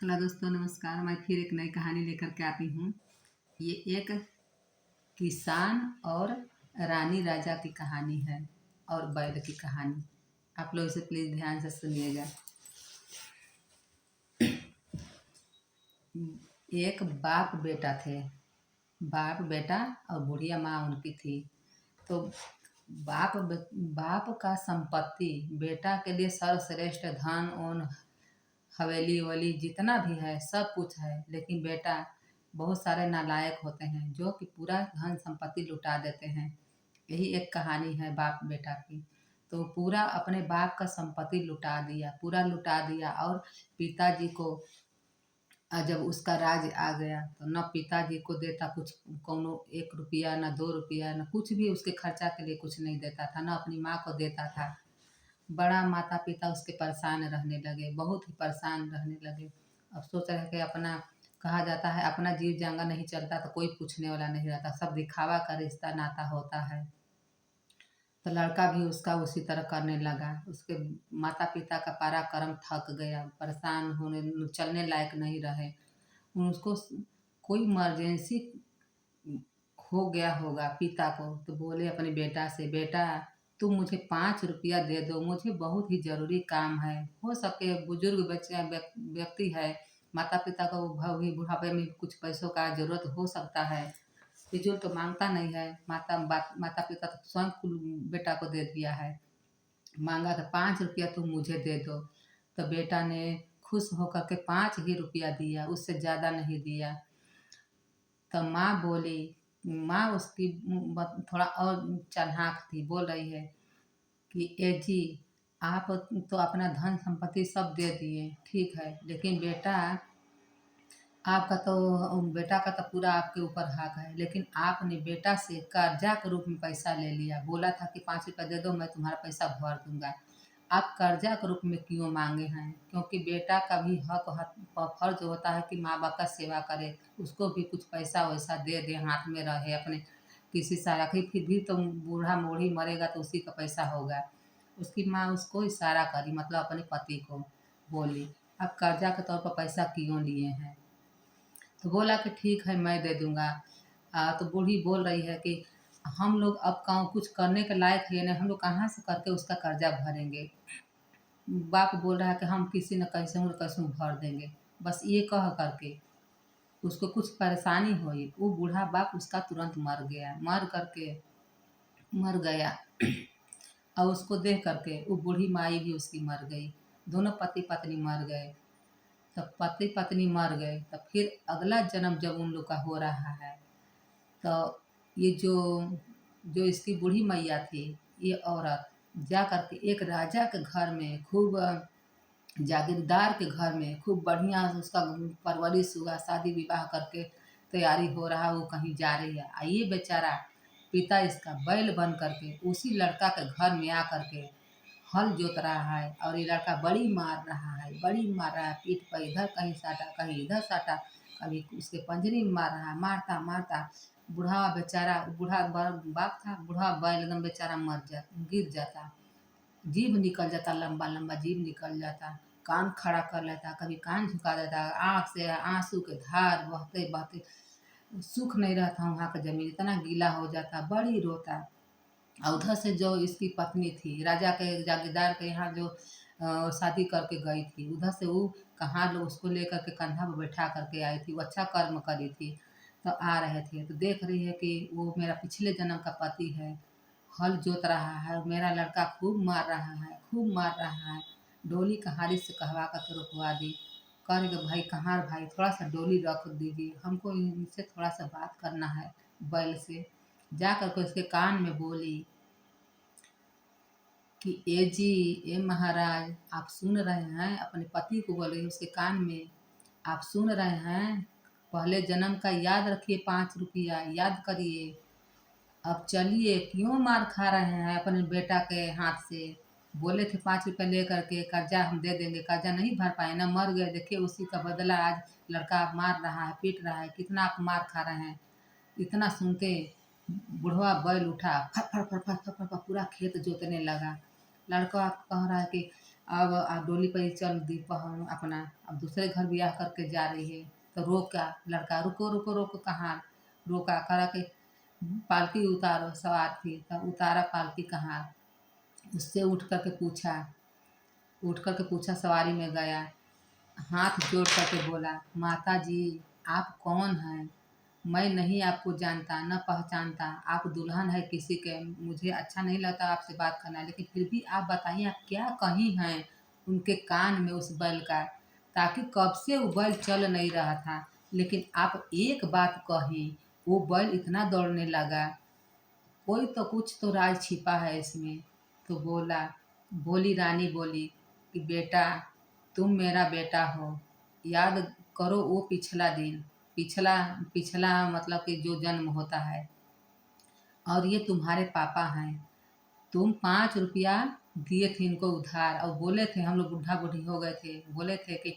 Hello दोस्तों, नमस्कार। मैं फिर एक नई कहानी लेकर के आती हूँ। ये एक किसान और रानी राजा की कहानी है और बैल की कहानी। आप लोग इसे प्लीज़ ध्यान से सुनिएगा। एक बाप बेटा थे। बाप बेटा और बुढ़िया माँ उनकी थी। तो बाप का संपत्ति बेटा के लिए सर्वश्रेष्ठ धन उन हवेली ववेली जितना भी है सब कुछ है, लेकिन बेटा बहुत सारे नालायक होते हैं जो कि पूरा धन संपत्ति लुटा देते हैं। यही एक कहानी है बाप बेटा की। तो पूरा अपने बाप का संपत्ति लुटा दिया, पूरा लुटा दिया। और पिताजी को जब उसका राज आ गया तो न पिताजी को देता कुछ, कौनो 1 रुपया न 2 रुपया, न कुछ भी उसके खर्चा के लिए कुछ नहीं देता था, न अपनी माँ को देता था। बड़ा माता पिता उसके परेशान रहने लगे, बहुत ही परेशान रहने लगे। अब सोच रहे कि अपना, कहा जाता है अपना जीव जांगा नहीं चलता तो कोई पूछने वाला नहीं रहता, सब दिखावा का रिश्ता नाता होता है। तो लड़का भी उसका उसी तरह करने लगा। उसके माता पिता का पराक्रम थक गया, परेशान होने, चलने लायक नहीं रहे। उसको कोई इमरजेंसी हो गया होगा पिता को, तो बोले अपने बेटा से, बेटा तुम मुझे 5 रुपया दे दो, मुझे बहुत ही ज़रूरी काम है। हो सके बुजुर्ग बच्चे व्यक्ति है, माता पिता को भी बुढ़ापे में कुछ पैसों का ज़रूरत हो सकता है। फिजूल तो मांगता नहीं है। माता पिता तो स्वयं बेटा को दे दिया है। मांगा तो 5 रुपया तुम मुझे दे दो। तो बेटा ने खुश होकर के 5 ही रुपया दिया, उससे ज़्यादा नहीं दिया। तो माँ बोली, माँ उसकी थोड़ा और चालाक थी, बोल रही है कि ए जी, आप तो अपना धन संपत्ति सब दे दिए, ठीक है, लेकिन बेटा का तो पूरा आपके ऊपर हक है, लेकिन आपने बेटा से कर्जा के रूप में पैसा ले लिया। बोला था कि 5 रुपया दे दो, मैं तुम्हारा पैसा भर दूंगा। आप कर्जा के रूप में क्यों मांगे हैं? क्योंकि बेटा का भी फर्ज होता है कि माँ बाप का सेवा करे, उसको भी कुछ पैसा वैसा दे दे, हाथ में रहे अपने, किसी से रखे। फिर भी तो बूढ़ा बूढ़ी मरेगा तो उसी का पैसा होगा। उसकी माँ उसको इशारा करी, मतलब अपने पति को बोली, आप कर्जा के तौर पर पैसा क्यों लिए हैं? तो बोला कि ठीक है, मैं दे दूंगा। तो बूढ़ी बोल रही है कि हम लोग अब कुछ करने के लायक है नहीं, हम लोग कहाँ से करके उसका कर्जा भरेंगे। बाप बोल रहा है कि हम किसी न कैसे भर देंगे। बस ये कह करके उसको कुछ परेशानी हुई, वो बूढ़ा बाप उसका तुरंत मर गया। और उसको देख करके वो बूढ़ी माई भी उसकी मर गई। दोनों पति पत्नी मर गए। तब पति पत्नी मर गए, तब फिर अगला जन्म जब उन लोग का हो रहा है, तो ये जो जो इसकी बूढ़ी मैया थी, ये औरत जा करके एक राजा के घर में, खूब जागीरदार के घर में खूब बढ़िया उसका परवरिश हुआ, शादी विवाह करके तैयारी हो रहा, वो कहीं जा रही है। ये बेचारा पिता इसका बैल बन करके उसी लड़का के घर में आ करके हल जोत रहा है, और ये लड़का बड़ी मार रहा है, पीठ पर इधर कहीं साटा, कहीं इधर साटा, कभी उसके पंजरी में मार रहा है। मारता मारता बूढ़ा बेचारा, बाप था, बूढ़ा बैल एकदम बेचारा गिर जाता, जीभ निकल जाता, लंबा लंबा जीभ निकल जाता, कान खड़ा कर लेता, कभी कान झुका देता, आँख से आंसू के धार बहते बहते, सुख नहीं रहता वहाँ का जमीन, इतना गीला हो जाता, बड़ी रोता। और उधर से जो इसकी पत्नी थी, राजा के जागीरदार के यहाँ जो शादी करके गई थी, उधर से वो कहाँ लोग उसको लेकर के कंधा पर बैठा करके आई थी। वो अच्छा कर्म करी थी। तो आ रहे थे तो देख रही है कि वो मेरा पिछले जन्म का पति है, हल जोत रहा है, और मेरा लड़का खूब मार रहा है, खूब मार रहा है। डोली कहारी से कहवा कर रुकवा दी। कह रहे कि भाई कहाँ भाई, थोड़ा सा डोली रख दीजिए, हमको इनसे थोड़ा सा बात करना है बैल से। जा कर के उसके कान में बोली कि ए जी, ए महाराज, आप सुन रहे हैं? अपने पति को बोल रही उसके कान में, आप सुन रहे हैं? पहले जन्म का याद रखिए, 5 रुपया याद करिए। अब चलिए, क्यों मार खा रहे हैं अपने बेटा के हाथ से? बोले थे 5 रुपया ले करके कर्जा हम दे देंगे, कर्जा नहीं भर पाए ना, मर गए। देखिए उसी का बदला आज लड़का मार रहा है, पीट रहा है, कितना आप मार खा रहे हैं। इतना सुनते बुढ़वा बैल उठा, फट फट फट फट फट फट, पूरा खेत जोतने लगा। लड़का कह रहा है कि अब डोली पर ही चल दी अपना, अब दूसरे घर ब्याह करके जा रही है। तो रोका लड़का, रुको रुको रुको कहाँ, रोका करा के पालकी उतारो, सवार थी तब उतारा पालकी कहाँ, उससे उठ करके पूछा, सवारी में गया, हाथ जोड़ करके बोला, माता जी आप कौन हैं? मैं नहीं आपको जानता न पहचानता, आप दुल्हन है किसी के, मुझे अच्छा नहीं लगता आपसे बात करना, लेकिन फिर भी आप बताइए आप क्या कही हैं उनके कान में उस बैल का, ताकि कब से वो बैल चल नहीं रहा था, लेकिन आप एक बात कही, वो बैल इतना दौड़ने लगा। कोई तो कुछ तो राज छिपा है इसमें। तो बोली रानी बोली कि बेटा तुम मेरा बेटा हो, याद करो वो पिछला दिन, पिछला पिछला मतलब कि जो जन्म होता है, और ये तुम्हारे पापा हैं। तुम 5 रुपया दिए थे इनको उधार, और बोले थे, हम लोग बुढ़ा बुढ़ी हो गए थे, बोले थे कि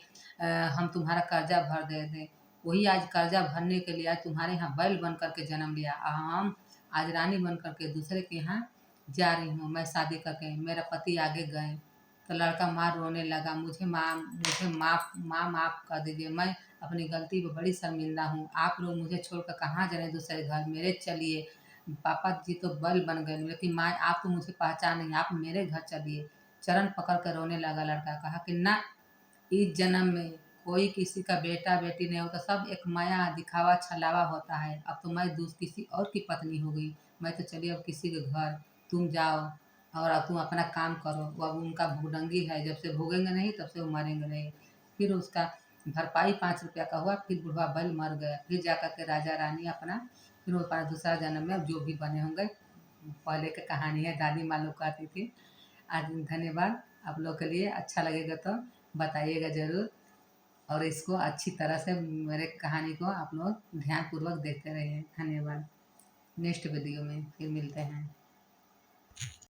हम तुम्हारा कर्जा भर दे थे। वही आज कर्जा भरने के लिए आज तुम्हारे यहाँ बैल बन करके जन्म लिया, और हम आज रानी बन करके दूसरे के यहाँ जा रही हूँ, मैं शादी करके, मेरा पति आगे गए। तो लड़का माँ रोने लगा, मुझे माफ़ कर दीजिए, मैं अपनी गलती पे बड़ी शर्मिंदा हूँ, आप लोग मुझे छोड़कर कहाँ जाने दूसरे घर, मेरे चलिए, पापा जी तो बैल बन गए, लेकिन माँ आप तो मुझे पहचान नहीं, आप मेरे घर चलिए। चरण पकड़ कर रोने लगा लड़का, कहा कि ना, इस जन्म में कोई किसी का बेटा बेटी नहीं होता, सब एक माया दिखावा छलावा होता है। अब तो मैं किसी और की पत्नी हो गई, मैं तो चली अब किसी के घर, तुम जाओ और अब तुम अपना काम करो। वो अब उनका भूडंगी है, जब से भोगेंगे नहीं तब से वो मरेंगे नहीं। फिर उसका भरपाई 5 रुपया का हुआ, फिर बुढ़वा बैल मर गया, फिर जा कर के राजा रानी अपना, फिर वो अपना दूसरा जन्म में अब जो भी बने होंगे, पहले की कहानी है, दादी माँ लोग कहती थी। आज धन्यवाद, आप लोग के लिए अच्छा लगेगा तो बताइएगा ज़रूर, और इसको अच्छी तरह से मेरे कहानी को आप लोग ध्यानपूर्वक देखते रहिए। धन्यवाद। नेक्स्ट वीडियो में फिर मिलते हैं।